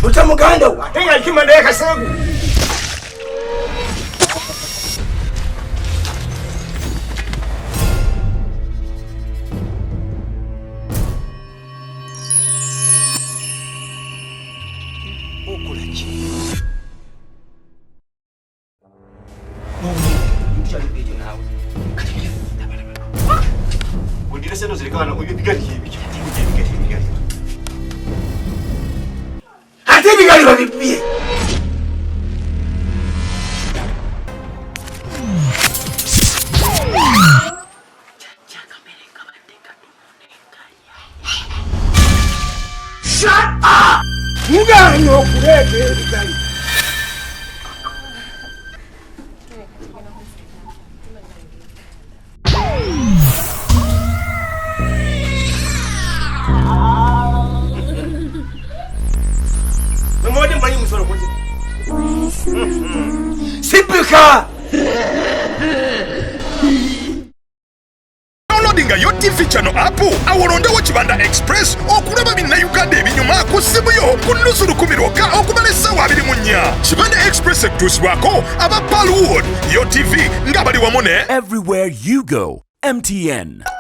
Utamuganda wa tenga kimanda yakasangu Ebiggali babibye. Shut up! Mugano okuleka ebiggali. Sipika! Downloading your TV channel app aworondewo Kibanda Express okulaba binna Uganda ebinyuma ku simu yo ku nnusu 10 okumala essaawa 24. Kibanda Express ekituusibwako aba Palwood yo TV nga bali wamu ne everywhere you go. MTN.